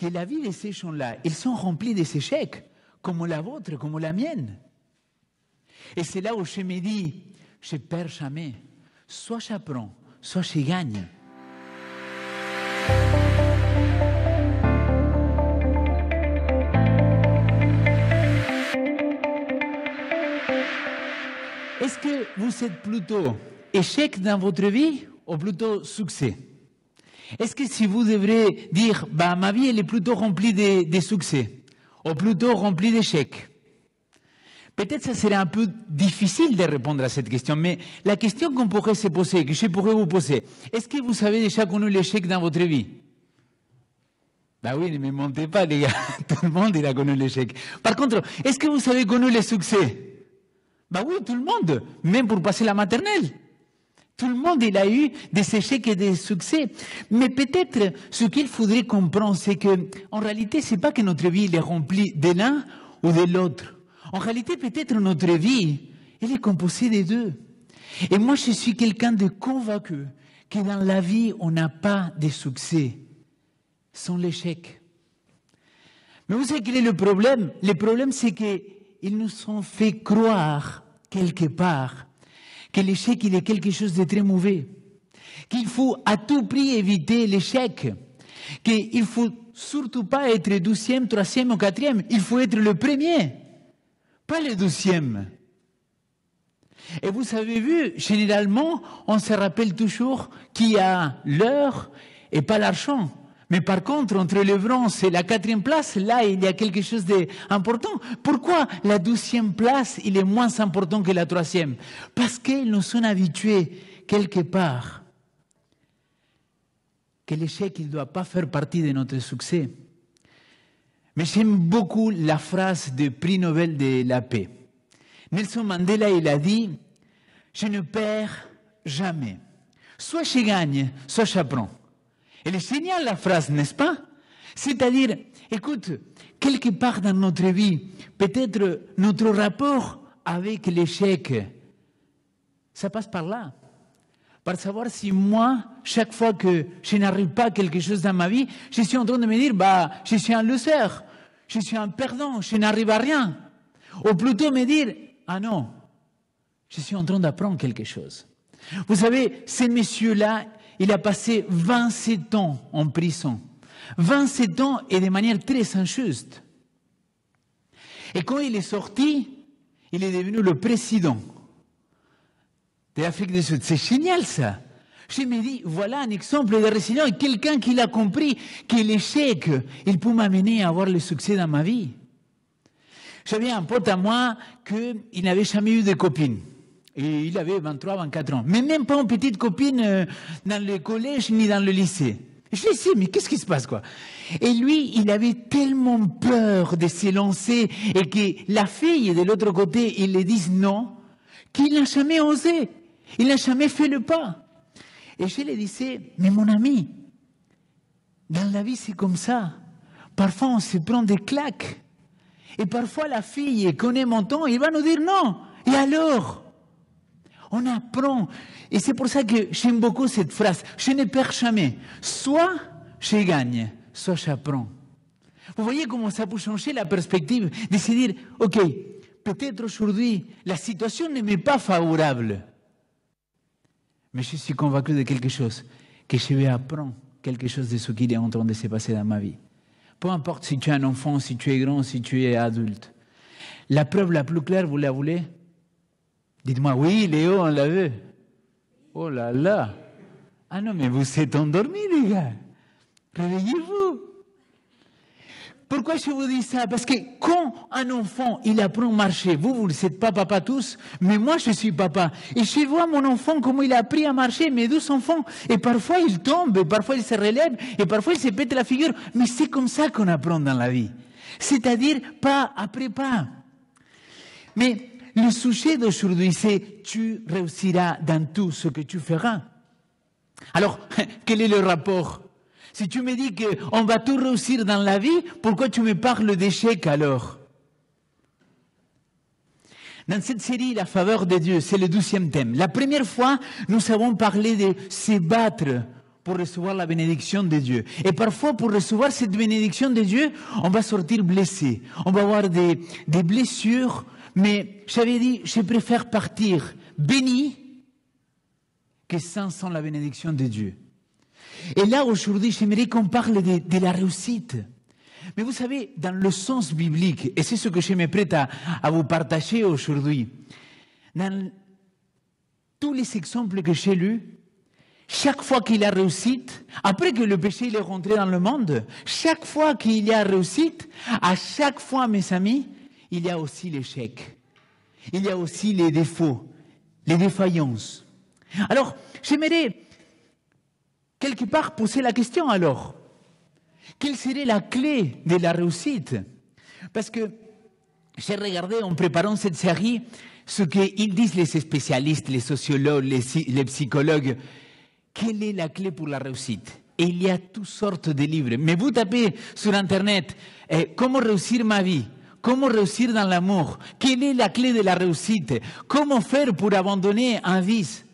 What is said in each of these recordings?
que la vie de ces gens-là, ils sont remplis des échecs, comme la vôtre, comme la mienne. Et c'est là où je me dis, je ne perds jamais. Soit j'apprends, soit je gagne. Est-ce que vous êtes plutôt échec dans votre vie ou plutôt succès? Est-ce que si vous devrez dire, ma vie elle est plutôt remplie de succès ou plutôt remplie d'échecs? Peut-être ça serait un peu difficile de répondre à cette question, mais la question qu'on pourrait se poser, que je pourrais vous poser, est-ce que vous avez déjà connu l'échec dans votre vie? Oui, ne me mentez pas les gars, tout le monde il a connu l'échec. Par contre, est-ce que vous avez connu le succès? Oui, tout le monde, même pour passer la maternelle. Tout le monde, il a eu des échecs et des succès. Mais peut-être, ce qu'il faudrait comprendre, c'est que, en réalité, c'est pas que notre vie, elle est remplie de l'un ou de l'autre. En réalité, peut-être notre vie, elle est composée des deux. Et moi, je suis quelqu'un de convaincu que dans la vie, on n'a pas de succès sans l'échec. Mais vous savez quel est le problème? Le problème, c'est qu'ils nous ont fait croire, quelque part, que l'échec, il est quelque chose de très mauvais. Qu'il faut à tout prix éviter l'échec. Qu'il ne faut surtout pas être 12e, 3e ou 4e. Il faut être le premier, pas le 12e. Et vous avez vu, généralement, on se rappelle toujours qui a l'heure et pas l'argent. Mais par contre, entre le bronze et la 4e place, là, il y a quelque chose d'important. Pourquoi la 12e place, il est moins important que la 3e? Parce qu'ils nous sont habitués, quelque part, que l'échec, il ne doit pas faire partie de notre succès. Mais j'aime beaucoup la phrase du prix Nobel de la paix. Nelson Mandela, il a dit, je ne perds jamais. Soit je gagne, soit j'apprends. Elle est géniale la phrase, n'est-ce pas? C'est-à-dire, écoute, quelque part dans notre vie, peut-être notre rapport avec l'échec, ça passe par là. Par savoir si moi, chaque fois que je n'arrive pas à quelque chose dans ma vie, je suis en train de me dire, je suis un loser, je suis un perdant, je n'arrive à rien. Ou plutôt me dire, ah non, je suis en train d'apprendre quelque chose. Vous savez, ce monsieur-là, il a passé 27 ans en prison. 27 ans et de manière très injuste. Et quand il est sorti, il est devenu le président de l'Afrique du Sud. C'est génial ça. Je me dis, voilà un exemple de résilience, quelqu'un qui a compris que l'échec, il peut m'amener à avoir le succès dans ma vie. J'avais un pote à moi qui n'avait jamais eu de copine. Et il avait 23, 24 ans. Mais même pas une petite copine dans le collège ni dans le lycée. Je lui ai dit, mais qu'est-ce qui se passe, quoi? Et lui, il avait tellement peur de se lancer et que la fille de l'autre côté, il lui dise non, qu'il n'a jamais osé. Il n'a jamais fait le pas. Et je lui disais, mais mon ami, dans la vie, c'est comme ça. Parfois, on se prend des claques. Et parfois, la fille qu'on aime mon temps, il va nous dire non. Et alors? On apprend. Et c'est pour ça que j'aime beaucoup cette phrase. Je ne perds jamais. Soit je gagne, soit j'apprends. Vous voyez comment ça peut changer la perspective de se dire, OK, peut-être aujourd'hui, la situation ne m'est pas favorable. Mais je suis convaincu de quelque chose, que je vais apprendre quelque chose de ce qui est en train de se passer dans ma vie. Peu importe si tu es un enfant, si tu es grand, si tu es adulte. La preuve la plus claire, vous la voulez? Dites-moi, oui, Léo, on l'a vu. Oh là là. Ah non, mais vous êtes endormis, les gars. Réveillez-vous. Pourquoi je vous dis ça? Parce que quand un enfant, il apprend à marcher, vous ne êtes pas papa tous, mais moi, je suis papa. Et je vois mon enfant, comment il a appris à marcher, mes 2 enfants. Et parfois, il tombe, et parfois, il se relève, et parfois, il se pète la figure. Mais c'est comme ça qu'on apprend dans la vie. C'est-à-dire, pas après pas. Mais le sujet d'aujourd'hui, c'est tu réussiras dans tout ce que tu feras. Alors, quel est le rapport? Si tu me dis qu'on va tout réussir dans la vie, pourquoi tu me parles d'échec alors? Dans cette série, La faveur de Dieu, c'est le 12e thème. La première fois, nous avons parlé de se battre pour recevoir la bénédiction de Dieu. Et parfois, pour recevoir cette bénédiction de Dieu, on va sortir blessé. On va avoir des blessures. Mais j'avais dit, je préfère partir béni que sans la bénédiction de Dieu. Et là, aujourd'hui, j'aimerais qu'on parle de la réussite. Mais vous savez, dans le sens biblique, et c'est ce que je me prête à vous partager aujourd'hui, dans tous les exemples que j'ai lus, chaque fois qu'il y a réussite, après que le péché il est rentré dans le monde, chaque fois qu'il y a réussite, à chaque fois, mes amis, il y a aussi l'échec. Il y a aussi les défauts, les défaillances. Alors, j'aimerais quelque part poser la question alors. Quelle serait la clé de la réussite? Parce que j'ai regardé en préparant cette série ce qu'ils disent les spécialistes, les sociologues, les psychologues. Quelle est la clé pour la réussite? Et il y a toutes sortes de livres. Mais vous tapez sur Internet « Comment réussir ma vie ?» Comment réussir dans l'amour? Quelle est la clé de la réussite? Comment faire pour abandonner un vice?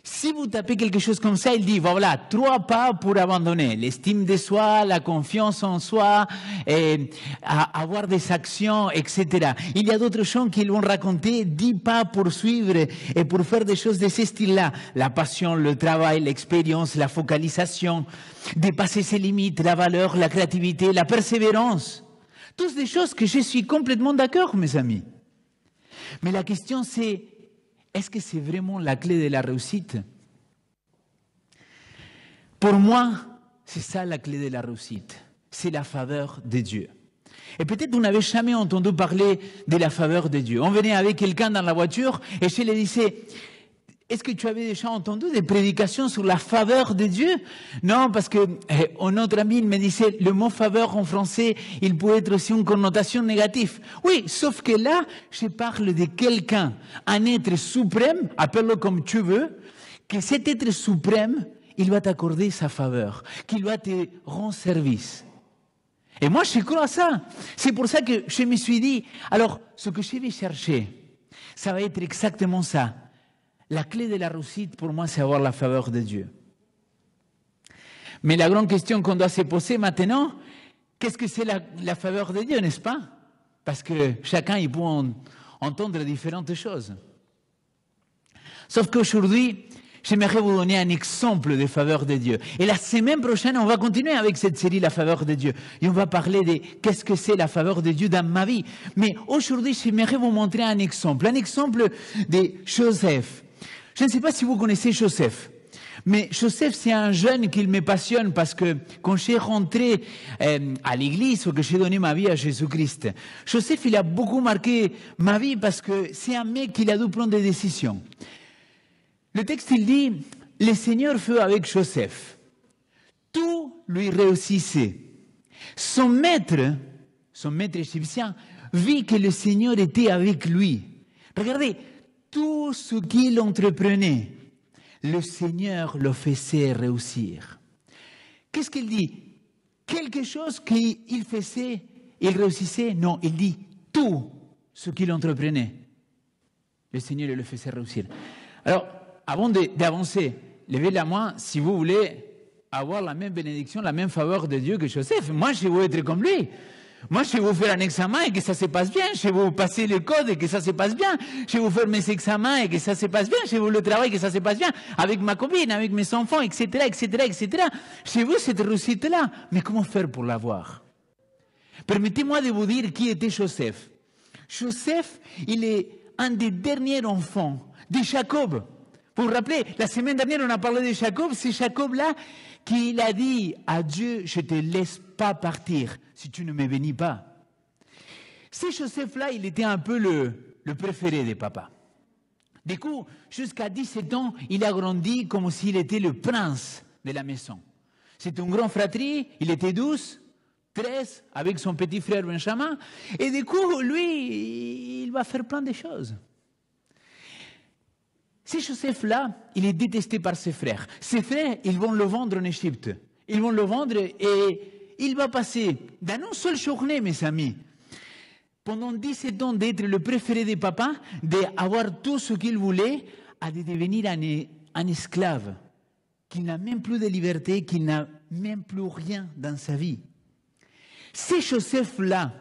Si vous tapez quelque chose comme ça, il dit, voilà, 3 pas pour abandonner. L'estime de soi, la confiance en soi, avoir des actions, etc. Il y a d'autres gens qui vont raconter 10 pas pour suivre et pour faire des choses de ce style-là. La passion, le travail, l'expérience, la focalisation, dépasser ses limites, la valeur, la créativité, la persévérance. Toutes des choses que je suis complètement d'accord, mes amis. Mais la question c'est, est-ce que c'est vraiment la clé de la réussite? Pour moi, c'est ça la clé de la réussite. C'est la faveur de Dieu. Et peut-être vous n'avez jamais entendu parler de la faveur de Dieu. On venait avec quelqu'un dans la voiture et je lui disais, est-ce que tu avais déjà entendu des prédications sur la faveur de Dieu? Non, parce que notre ami me disait, le mot faveur en français, il peut être aussi une connotation négative. Oui, sauf que là, je parle de quelqu'un, un être suprême, appelle-le comme tu veux, que cet être suprême, il va t'accorder sa faveur, qu'il va te rendre service. Et moi, je crois à ça. C'est pour ça que je me suis dit, alors, ce que je vais chercher, ça va être exactement ça. La clé de la réussite, pour moi, c'est avoir la faveur de Dieu. Mais la grande question qu'on doit se poser maintenant, qu'est-ce que c'est la faveur de Dieu, n'est-ce pas? Parce que chacun, il peut entendre différentes choses. Sauf qu'aujourd'hui, j'aimerais vous donner un exemple de faveur de Dieu. Et la semaine prochaine, on va continuer avec cette série, la faveur de Dieu. Et on va parler de qu'est-ce que c'est la faveur de Dieu dans ma vie. Mais aujourd'hui, j'aimerais vous montrer un exemple de Joseph. Je ne sais pas si vous connaissez Joseph, mais Joseph, c'est un jeune qui me passionne parce que quand j'ai rentré à l'église, que j'ai donné ma vie à Jésus-Christ, Joseph, il a beaucoup marqué ma vie parce que c'est un mec qui a dû prendre des décisions. Le texte, il dit, le Seigneur fut avec Joseph. Tout lui réussissait. Son maître égyptien, vit que le Seigneur était avec lui. Regardez, tout ce qu'il entreprenait, le Seigneur le faisait réussir. Qu'est-ce qu'il dit? Quelque chose qu'il faisait, il réussissait? Non, il dit tout ce qu'il entreprenait, le Seigneur le faisait réussir. Alors, avant d'avancer, levez la main si vous voulez avoir la même bénédiction, la même faveur de Dieu que Joseph. Moi, je veux être comme lui. Moi, je vais vous faire un examen et que ça se passe bien. Je vais vous passer le code et que ça se passe bien. Je vais vous faire mes examens et que ça se passe bien. Je vais vous le travail et que ça se passe bien. Avec ma copine, avec mes enfants, etc., etc., etc. Je veux cette réussite-là. Mais comment faire pour l'avoir? Permettez-moi de vous dire qui était Joseph. Joseph, il est un des derniers enfants de Jacob. Vous vous rappelez, la semaine dernière, on a parlé de Jacob. C'est Jacob-là qui a dit à Dieu, je ne te laisse pas partir si tu ne me bénis pas. Ce Joseph-là, il était un peu le préféré des papas. Du coup, jusqu'à 17 ans, il a grandi comme s'il était le prince de la maison. C'était une grande fratrie, il était 12, 13, avec son petit frère Benjamin. Et du coup, lui, il va faire plein de choses. Ce Joseph-là, il est détesté par ses frères. Ses frères, ils vont le vendre en Égypte. Ils vont le vendre et il va passer, dans une seule journée, mes amis, pendant 17 ans d'être le préféré des papas, d'avoir tout ce qu'il voulait, à de devenir un esclave qu'il n'a même plus de liberté, qu'il n'a même plus rien dans sa vie. C'est Joseph-là,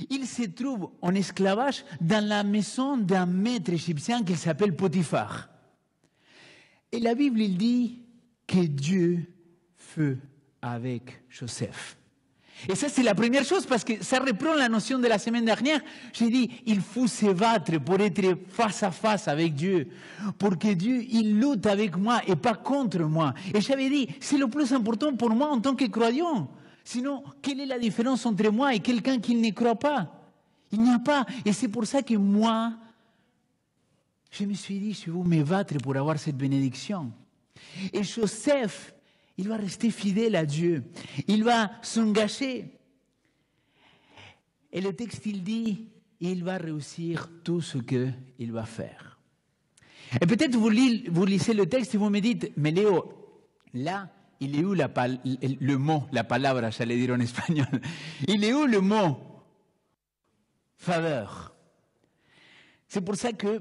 il se trouve en esclavage dans la maison d'un maître égyptien qui s'appelle Potiphar. Et la Bible, il dit que Dieu fut avec Joseph. Et ça, c'est la première chose, parce que ça reprend la notion de la semaine dernière. J'ai dit, il faut se battre pour être face à face avec Dieu, pour que Dieu, il lutte avec moi et pas contre moi. Et j'avais dit, c'est le plus important pour moi en tant que croyant. Sinon, quelle est la différence entre moi et quelqu'un qui ne croit pas? Il n'y a pas. Et c'est pour ça que moi, je me suis dit, je vais me battre pour avoir cette bénédiction. Et Joseph, il va rester fidèle à Dieu. Il va s'engager. Et le texte, il dit, il va réussir tout ce qu'il va faire. Et peut-être vous lisez le texte et vous me dites, mais Léo, là, il est où le mot, la palabra, j'allais dire en espagnol. Il est où le mot faveur? C'est pour ça que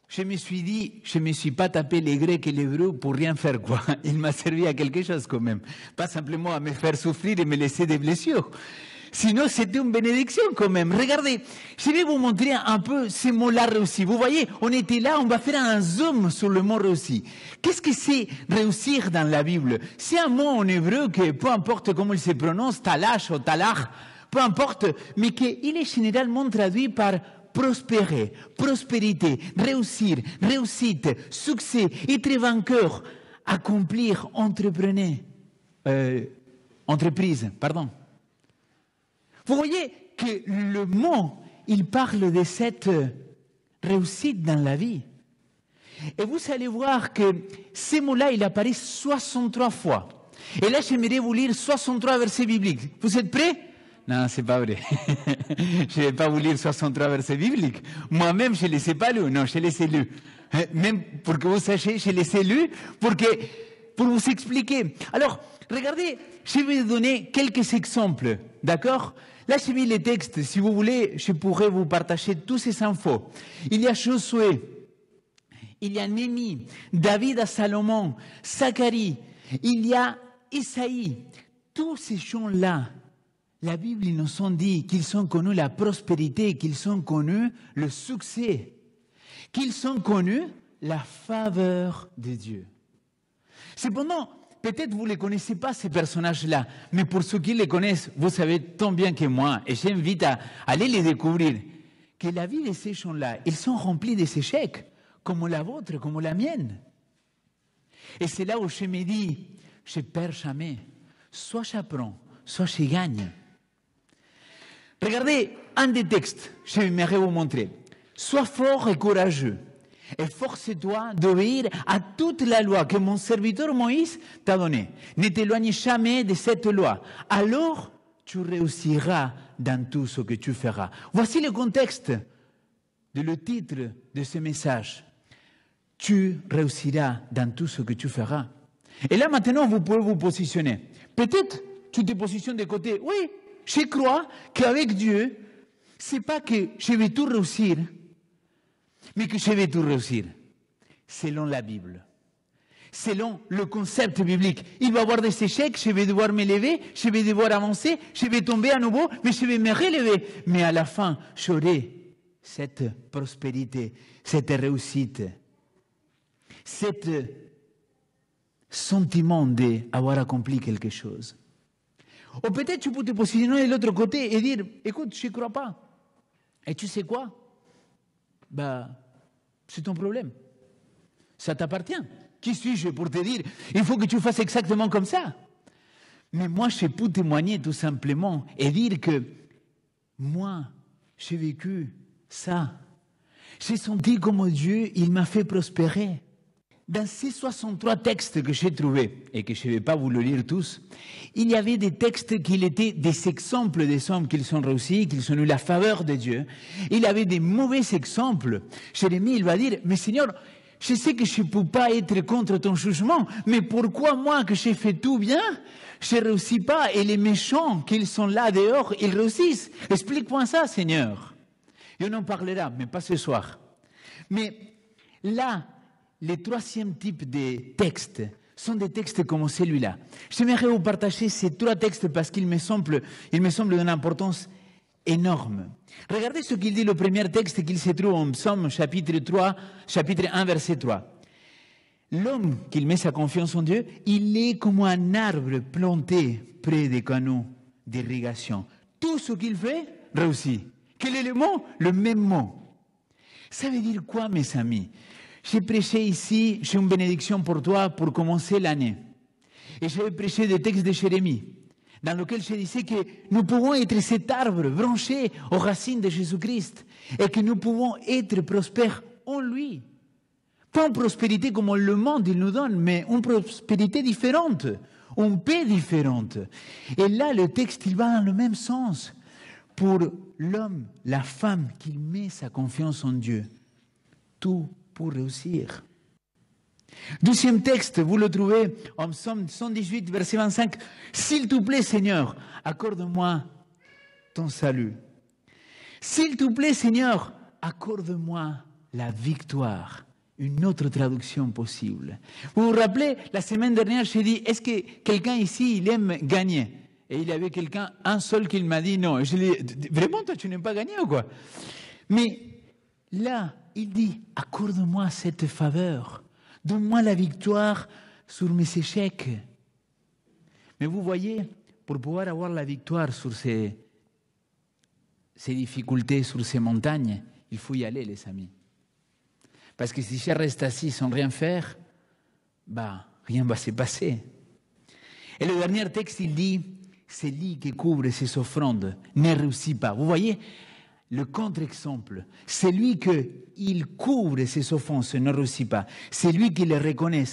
je me suis dit, je ne me suis pas tapé les Grecs et les Hébreux pour rien faire, quoi. Il m'a servi à quelque chose quand même. Pas simplement à me faire souffrir et me laisser des blessures. Sinon, c'était une bénédiction quand même. Regardez, je vais vous montrer un peu ces mots-là réussis. Vous voyez, on était là, on va faire un zoom sur le mot réussi. Qu'est-ce que c'est réussir dans la Bible? C'est un mot en hébreu que, peu importe comment il se prononce, talash ou talach, peu importe, mais qu'il est généralement traduit par prospérer, prospérité, réussir, réussite, succès, être vainqueur, accomplir, entreprise, pardon. Vous voyez que le mot, il parle de cette réussite dans la vie. Et vous allez voir que ces mots-là, il apparaît 63 fois. Et là, j'aimerais vous lire 63 versets bibliques. Vous êtes prêts? Non, c'est pas vrai. Je ne vais pas vous lire 63 versets bibliques. Moi-même, je ne les ai pas lus. Non, je les ai lus. Même pour que vous sachiez, je les ai lus pour vous expliquer. Alors, regardez, je vais vous donner quelques exemples. D'accord? Là, j'ai mis les textes. Si vous voulez, je pourrais vous partager tous ces infos. Il y a Josué, il y a Néhémie, David à Salomon, Zacharie, il y a Isaïe. Tous ces gens-là, la Bible nous ont dit qu'ils ont connu la prospérité, qu'ils ont connu le succès, qu'ils ont connu la faveur de Dieu. Cependant, peut-être vous ne les connaissez pas, ces personnages-là, mais pour ceux qui les connaissent, vous savez tant bien que moi, et j'invite à aller les découvrir, que la vie de ces gens-là, ils sont remplis des échecs, comme la vôtre, comme la mienne. Et c'est là où je me dis, je ne perds jamais. Soit j'apprends, soit je gagne. Regardez un des textes, je vais vous montrer. Sois fort et courageux. Efforce-toi d'obéir à toute la loi que mon serviteur Moïse t'a donnée. Ne t'éloigne jamais de cette loi. Alors, tu réussiras dans tout ce que tu feras. Voici le contexte de le titre de ce message. Tu réussiras dans tout ce que tu feras. Et là, maintenant, vous pouvez vous positionner. Peut-être, tu te positionnes de côté. Oui, je crois qu'avec Dieu, c'est pas que je vais tout réussir, mais que je vais tout réussir, selon la Bible, selon le concept biblique. Il va y avoir des échecs, je vais devoir me lever, je vais devoir avancer, je vais tomber à nouveau, mais je vais me relever. Mais à la fin, j'aurai cette prospérité, cette réussite, cet sentiment d'avoir accompli quelque chose. Ou peut-être tu peux te positionner de l'autre côté et dire, écoute, je ne crois pas. Et tu sais quoi? C'est ton problème. Ça t'appartient. Qui suis-je pour te dire, il faut que tu fasses exactement comme ça? Mais moi, je peux témoigner tout simplement et dire que moi, j'ai vécu ça. J'ai senti comme Dieu, il m'a fait prospérer. Dans ces 63 textes que j'ai trouvés, et que je ne vais pas vous le lire tous, il y avait des textes qui étaient des exemples des hommes qui ont réussi, qui ont eu la faveur de Dieu. Il y avait des mauvais exemples. Jérémie, il va dire, mais Seigneur, je sais que je ne peux pas être contre ton jugement, mais pourquoi moi que j'ai fait tout bien, je ne réussis pas, et les méchants qui sont là dehors, ils réussissent? Explique-moi ça, Seigneur. Et on en parlera, mais pas ce soir. Mais là, le troisième type de texte sont des textes comme celui-là. J'aimerais vous partager ces 3 textes parce qu'ils me semblent d'une importance énorme. Regardez ce qu'il dit le premier texte qu'il se trouve en Psaume chapitre 1, verset 3. L'homme qui met sa confiance en Dieu, il est comme un arbre planté près des canaux d'irrigation. Tout ce qu'il fait réussit. Quel est le mot? Le même mot. Ça veut dire quoi, mes amis? J'ai prêché ici, j'ai une bénédiction pour toi pour commencer l'année. Et j'ai prêché des textes de Jérémie, dans lequel je disais que nous pouvons être cet arbre branché aux racines de Jésus-Christ et que nous pouvons être prospères en lui. Pas une prospérité comme le monde il nous donne, mais une prospérité différente, une paix différente. Et là, le texte, il va dans le même sens. Pour l'homme, la femme qui met sa confiance en Dieu, tout pour réussir. Deuxième texte, vous le trouvez en Psaume 118, verset 25. « S'il te plaît, Seigneur, accorde-moi ton salut. S'il te plaît, Seigneur, accorde-moi la victoire. » Une autre traduction possible. Vous vous rappelez, la semaine dernière, j'ai dit, est-ce que quelqu'un ici, il aime gagner? Et il y avait quelqu'un, un seul, qui m'a dit non. Et je lui ai dit, vraiment, toi, tu n'aimes pas gagner ou quoi? Mais là, il dit, accorde-moi cette faveur. Donne-moi la victoire sur mes échecs. Mais vous voyez, pour pouvoir avoir la victoire sur ces difficultés, sur ces montagnes, il faut y aller, les amis. Parce que si je reste assis sans rien faire, rien ne va se passer. Et le dernier texte, il dit, c'est lui qui couvre ses offrandes, ne réussit pas. Vous voyez, le contre-exemple, c'est lui qui couvre ses offenses, ne réussit pas. C'est lui qui les reconnaît,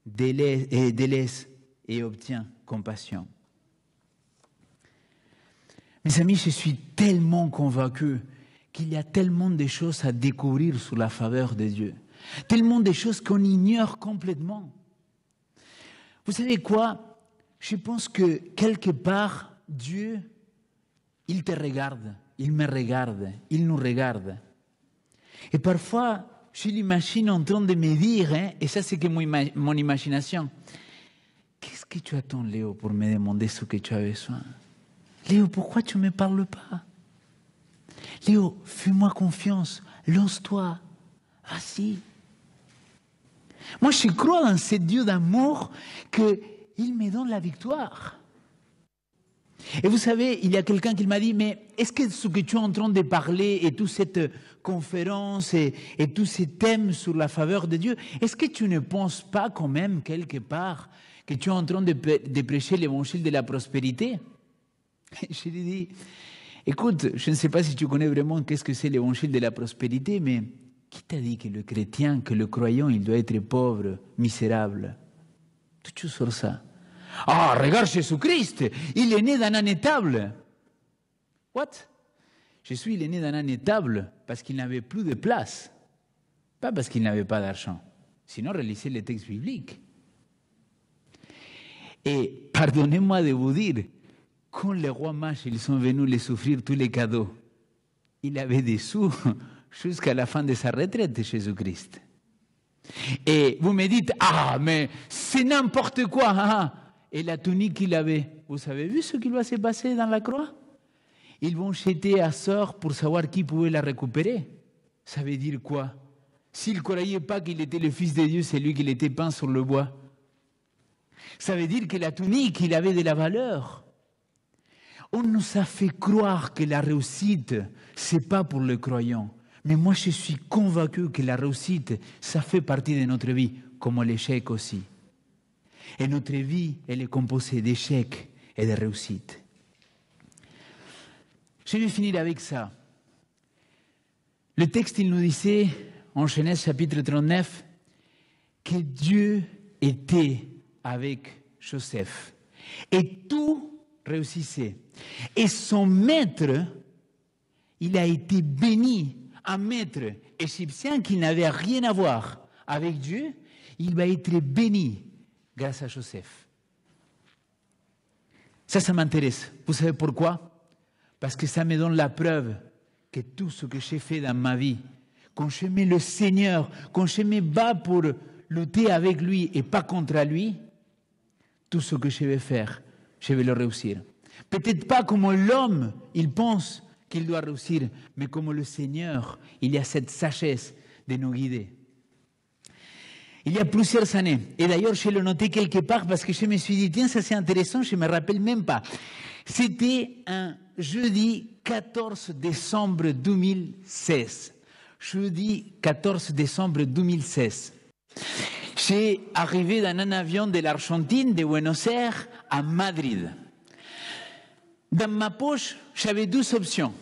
délaisse et obtient compassion. Mes amis, je suis tellement convaincu qu'il y a tellement de choses à découvrir sur la faveur de Dieu. Tellement de choses qu'on ignore complètement. Vous savez quoi? Je pense que quelque part, Dieu, il te regarde, il me regarde, il nous regarde. Et parfois, je l'imagine en train de me dire, et ça c'est que mon imagination, qu'est-ce que tu attends, Léo, pour me demander ce que tu as besoin? Léo, pourquoi tu ne me parles pas? Léo, fais-moi confiance, lance-toi, vas-y. Moi, je crois dans ce Dieu d'amour qu'il me donne la victoire. Et vous savez, il y a quelqu'un qui m'a dit, mais est-ce que ce que tu es en train de parler et toute cette conférence et tous ces thèmes sur la faveur de Dieu, est-ce que tu ne penses pas quand même quelque part que tu es en train de prêcher l'évangile de la prospérité? Je lui ai dit, écoute, je ne sais pas si tu connais vraiment qu'est-ce que c'est l'évangile de la prospérité, mais qui t'a dit que le chrétien, que le croyant, il doit être pauvre, misérable? Tout sur ça. Ah, regarde Jésus-Christ, il est né dans un étable. What? Jésus, il est né dans un étable parce qu'il n'avait plus de place, pas parce qu'il n'avait pas d'argent. Sinon, relisez les textes bibliques. Et pardonnez-moi de vous dire, quand les rois mages ils sont venus les offrir tous les cadeaux, il avait des sous jusqu'à la fin de sa retraite, Jésus-Christ. Et vous me dites, mais c'est n'importe quoi. Et la tunique qu'il avait, vous avez vu ce qui va se passer dans la croix? Ils vont jeter à sort pour savoir qui pouvait la récupérer. Ça veut dire quoi? S'il ne croyait pas qu'il était le Fils de Dieu, c'est lui qui l'était peint sur le bois. Ça veut dire que la tunique, il avait de la valeur. On nous a fait croire que la réussite, ce n'est pas pour le croyant. Mais moi, je suis convaincu que la réussite, ça fait partie de notre vie, comme l'échec aussi. Et notre vie, elle est composée d'échecs et de réussites. Je vais finir avec ça. Le texte, il nous disait, en Genèse chapitre 39, que Dieu était avec Joseph. Et tout réussissait. Et son maître, il a été béni. Un maître égyptien qui n'avait rien à voir avec Dieu, il va être béni grâce à Joseph. Ça m'intéresse. Vous savez pourquoi? Parce que ça me donne la preuve que tout ce que j'ai fait dans ma vie, quand je mets le Seigneur, quand je me bats pour lutter avec lui et pas contre lui, tout ce que je vais faire, je vais le réussir. Peut-être pas comme l'homme, il pense qu'il doit réussir, mais comme le Seigneur, il y a cette sagesse de nous guider. Il y a plusieurs années, et d'ailleurs je l'ai noté quelque part parce que je me suis dit, tiens, ça c'est intéressant, je ne me rappelle même pas. C'était un jeudi 14 décembre 2016. Jeudi 14 décembre 2016. J'ai arrivé dans un avion de l'Argentine, de Buenos Aires, à Madrid. Dans ma poche, j'avais deux options.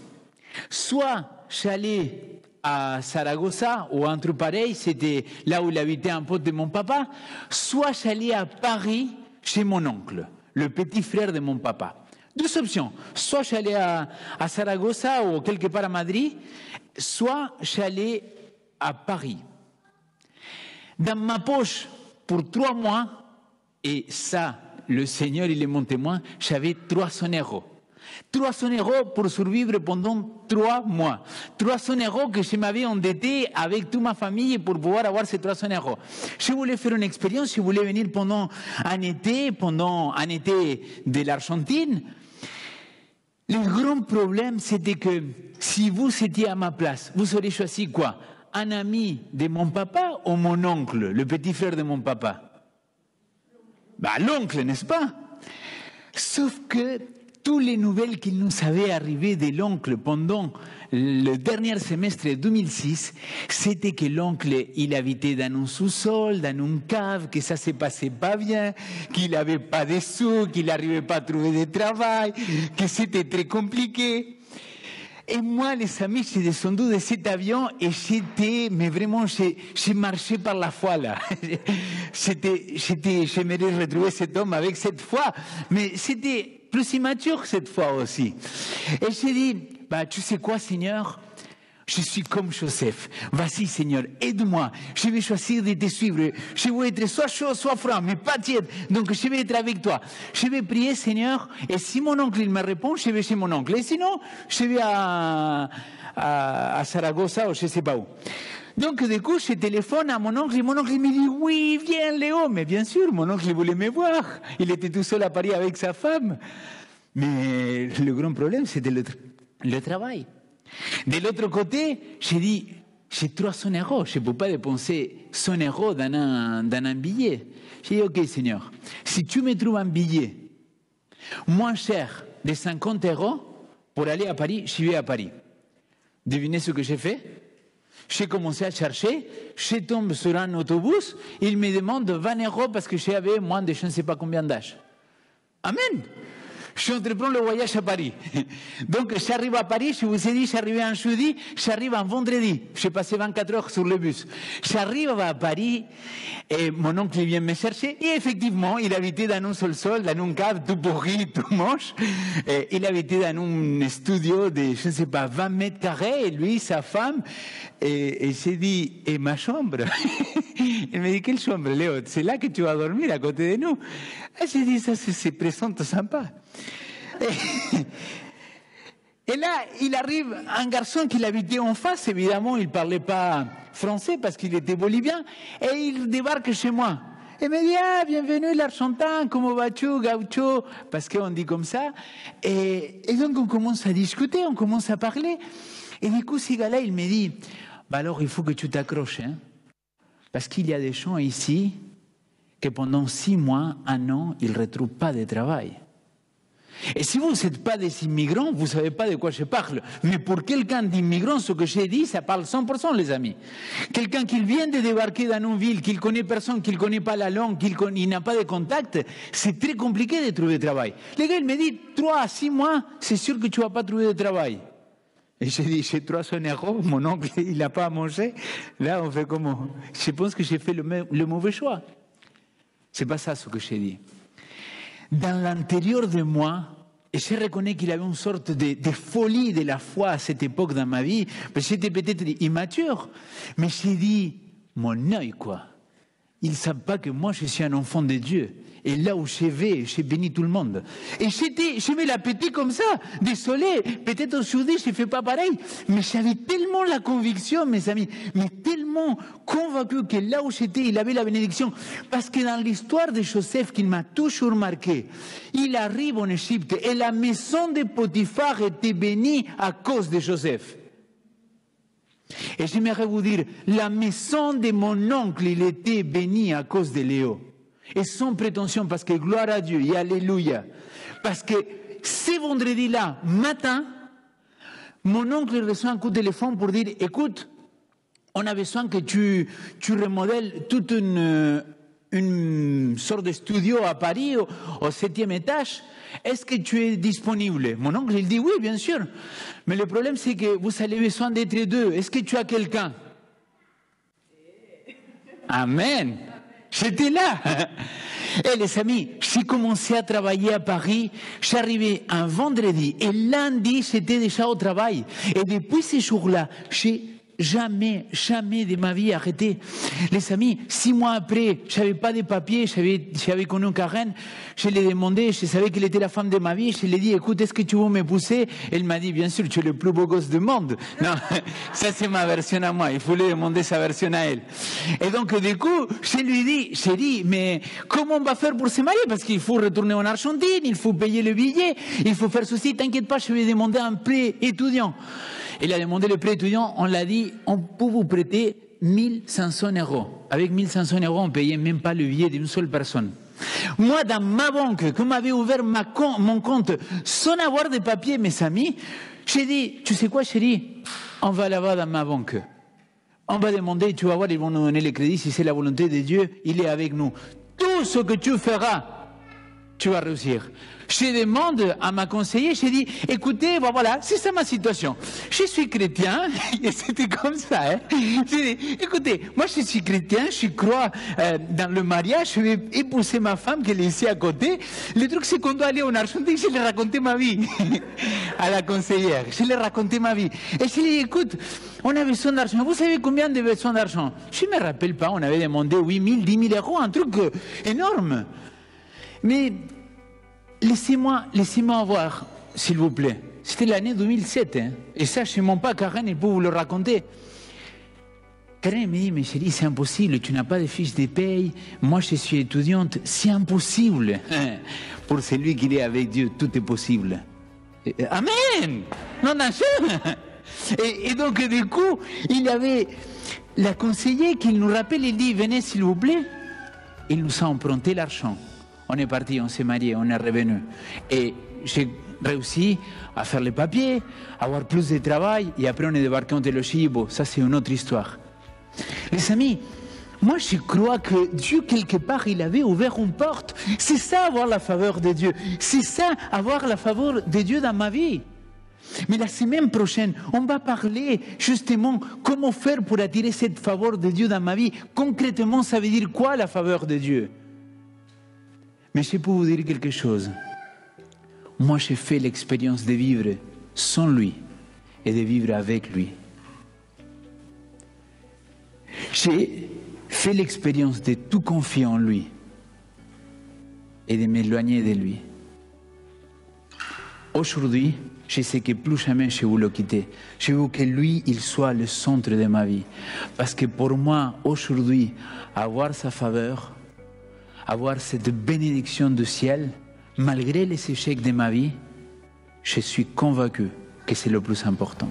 Soit j'allais à Saragossa, ou entre pareil, c'était là où il habitait un pote de mon papa, soit j'allais à Paris chez mon oncle, le petit frère de mon papa. Deux options. Soit j'allais à Saragossa ou quelque part à Madrid, soit j'allais à Paris. Dans ma poche, pour 3 mois, et ça, le Seigneur, il est mon témoin, j'avais 300 €. 300 € pour survivre pendant 3 mois. 300 € que je m'avais endetté avec toute ma famille pour pouvoir avoir ces 300 €. Je voulais faire une expérience, je voulais venir pendant un été de l'Argentine. Le grand problème, c'était que si vous étiez à ma place, vous auriez choisi quoi? Un ami de mon papa ou mon oncle, le petit frère de mon papa? L'oncle, n'est-ce pas? Sauf que toutes les nouvelles qu'il nous avait arrivées de l'oncle pendant le dernier semestre de 2006, c'était que l'oncle, il habitait dans un sous-sol, dans une cave, que ça ne se passait pas bien, qu'il n'avait pas de sous, qu'il n'arrivait pas à trouver de travail, que c'était très compliqué. Et moi, les amis, j'ai descendu de cet avion et mais vraiment, j'ai marché par la foi, là. J'aimerais retrouver cet homme avec cette foi, mais c'était plus immature cette fois aussi. Et j'ai dit, tu sais quoi, Seigneur? Je suis comme Joseph. Vas-y, Seigneur, aide-moi. Je vais choisir de te suivre. Je vais être soit chaud, soit froid, mais pas tiède. Donc, je vais être avec toi. Je vais prier, Seigneur. Et si mon oncle, il me répond, je vais chez mon oncle. Et sinon, je vais à Saragossa ou je ne sais pas où. Donc, du coup, je téléphone à mon oncle et mon oncle me dit, oui, viens, Léo. Mais bien sûr, mon oncle voulait me voir. Il était tout seul à Paris avec sa femme. Mais le grand problème, c'était le travail. De l'autre côté, j'ai dit, j'ai 300 €, je ne peux pas dépenser 100 € dans un billet. J'ai dit, ok, Seigneur, si tu me trouves un billet moins cher de 50 € pour aller à Paris, je vais à Paris. Devinez ce que j'ai fait? J'ai commencé à chercher, je tombe sur un autobus, il me demande 20 € parce que j'avais moins de je ne sais pas combien d'âge. Amen! J'entreprends le voyage à Paris. Donc, j'arrive à Paris, je vous ai dit, j'arrivais un jeudi, j'arrive un vendredi. J'ai passé 24 heures sur le bus. J'arrive à Paris et mon oncle vient me chercher. Et effectivement, il habitait dans un seul sol, dans une cave tout pourri, tout moche. Et il habitait dans un studio de, je ne sais pas, 20 mètres carrés, et lui, sa femme. Et j'ai dit, et ma chambre? Il me dit, quelle chambre, Léo? C'est là que tu vas dormir, à côté de nous. Et j'ai dit, ça, c'est présente sympa. Et là, il arrive un garçon qui habitait en face, évidemment, il ne parlait pas français parce qu'il était bolivien, et il débarque chez moi. Et me dit, bienvenue l'Argentin, comment vas-tu, gaucho? Parce qu'on dit comme ça. Et donc, on commence à discuter, on commence à parler. Et du coup, ce gars-là, il me dit, alors, il faut que tu t'accroches, hein, parce qu'il y a des gens ici que pendant 6 mois, 1 an, ils ne retrouvent pas de travail. Et si vous n'êtes pas des immigrants, vous ne savez pas de quoi je parle. Mais pour quelqu'un d'immigrant, ce que j'ai dit, ça parle 100%, les amis. Quelqu'un qui vient de débarquer dans une ville, qui ne connaît personne, qui ne connaît pas la langue, il n'a pas de contact, c'est très compliqué de trouver du travail. Le gars, il me dit, 3 à 6 mois, c'est sûr que tu ne vas pas trouver de travail. Et j'ai dit, j'ai 300 €, mon oncle, il n'a pas à manger. Là, on fait comment? Je pense que j'ai fait le mauvais choix. Ce n'est pas ça ce que j'ai dit. Dans l'intérieur de moi, et je reconnais qu'il y avait une sorte de folie de la foi à cette époque dans ma vie, parce que j'étais peut-être immature, mais j'ai dit, mon œil, quoi. ils ne savent pas que moi, je suis un enfant de Dieu. Et là où je vais, je bénis tout le monde. Et je me la pétais comme ça. Désolé, peut-être aujourd'hui, je ne fais pas pareil. Mais j'avais tellement la conviction, mes amis, mais tellement convaincu que là où j'étais, il avait la bénédiction. Parce que dans l'histoire de Joseph, qui m'a toujours marqué, il arrive en Égypte et la maison de Potiphar était bénie à cause de Joseph. Et j'aimerais vous dire, la maison de mon oncle, il était bénie à cause de Léo. Et sans prétention, parce que gloire à Dieu et alléluia. Parce que ce vendredi-là, matin, mon oncle reçoit un coup de téléphone pour dire, écoute, on a besoin que tu remodèles toute une sorte de studio à Paris, au 7e étage. Est-ce que tu es disponible? Mon oncle, il dit oui, bien sûr. Mais le problème, c'est que vous avez besoin d'être deux. Est-ce que tu as quelqu'un? Amen. J'étais là. Et les amis, j'ai commencé à travailler à Paris. J'arrivais un vendredi et lundi, j'étais déjà au travail. Et depuis ce jour-là, j'ai jamais de ma vie arrêté. Les amis, 6 mois après, je n'avais pas de papiers, j'avais connu Karen, je lui ai demandé, je savais qu'elle était la femme de ma vie, je lui ai dit, écoute, est-ce que tu veux m'épouser? Elle m'a dit, bien sûr, tu es le plus beau gosse du monde. Non, ça c'est ma version à moi, il fallait demander sa version à elle. Et donc, du coup, je lui ai dit, chérie, mais comment on va faire pour se marier? Parce qu'il faut retourner en Argentine, il faut payer le billet, il faut faire ceci, t'inquiète pas, je vais demander un prêt étudiant. Il a demandé le prêt étudiant, on l'a dit, on peut vous prêter 1500 €. Avec 1500 €, on ne payait même pas le billet d'une seule personne. Moi, dans ma banque, qui m'avait ouvert mon compte sans avoir de papier, mes amis, j'ai dit, tu sais quoi, chérie, on va là-bas dans ma banque. On va demander, tu vas voir, ils vont nous donner les crédits, si c'est la volonté de Dieu, il est avec nous. Tout ce que tu feras, tu vas réussir. Je demande à ma conseillère, je dis, écoutez, voilà, c'est ça ma situation. Je suis chrétien, et c'était comme ça, hein. Je dis, écoutez, moi je suis chrétien, je crois dans le mariage, je vais épouser ma femme qui est ici à côté. Le truc c'est qu'on doit aller en Argentine, je lui ai raconté ma vie à la conseillère, je lui ai raconté ma vie. Et je lui ai dit, écoute, on a besoin d'argent, vous savez combien de besoin d'argent? Je ne me rappelle pas, on avait demandé 8 000, 10 000 €, un truc énorme. Mais laissez-moi voir, s'il vous plaît. C'était l'année 2007, hein. Et ça, je ne mens pas, Karen, il peut vous le raconter. Karen me dit, mais chérie, c'est impossible, tu n'as pas de fiche de paye, moi je suis étudiante, c'est impossible. Pour celui qui est avec Dieu, tout est possible. Amen. Non, non, et donc, du coup, il y avait la conseillère qui nous rappelle, il dit, venez s'il vous plaît. Il nous a emprunté l'argent. On est parti, on s'est marié, on est revenu. Et j'ai réussi à faire les papiers, à avoir plus de travail, et après on est débarqué en théologie. Bon, ça c'est une autre histoire. Les amis, moi je crois que Dieu quelque part, il avait ouvert une porte. C'est ça avoir la faveur de Dieu. C'est ça avoir la faveur de Dieu dans ma vie. Mais la semaine prochaine, on va parler justement comment faire pour attirer cette faveur de Dieu dans ma vie. Concrètement, ça veut dire quoi la faveur de Dieu? Mais je peux vous dire quelque chose. Moi, j'ai fait l'expérience de vivre sans lui et de vivre avec lui. J'ai fait l'expérience de tout confier en lui et de m'éloigner de lui. Aujourd'hui, je sais que plus jamais je vais le quitter. Je veux que lui, il soit le centre de ma vie. Parce que pour moi, aujourd'hui, avoir sa faveur, avoir cette bénédiction du ciel, malgré les échecs de ma vie, je suis convaincu que c'est le plus important.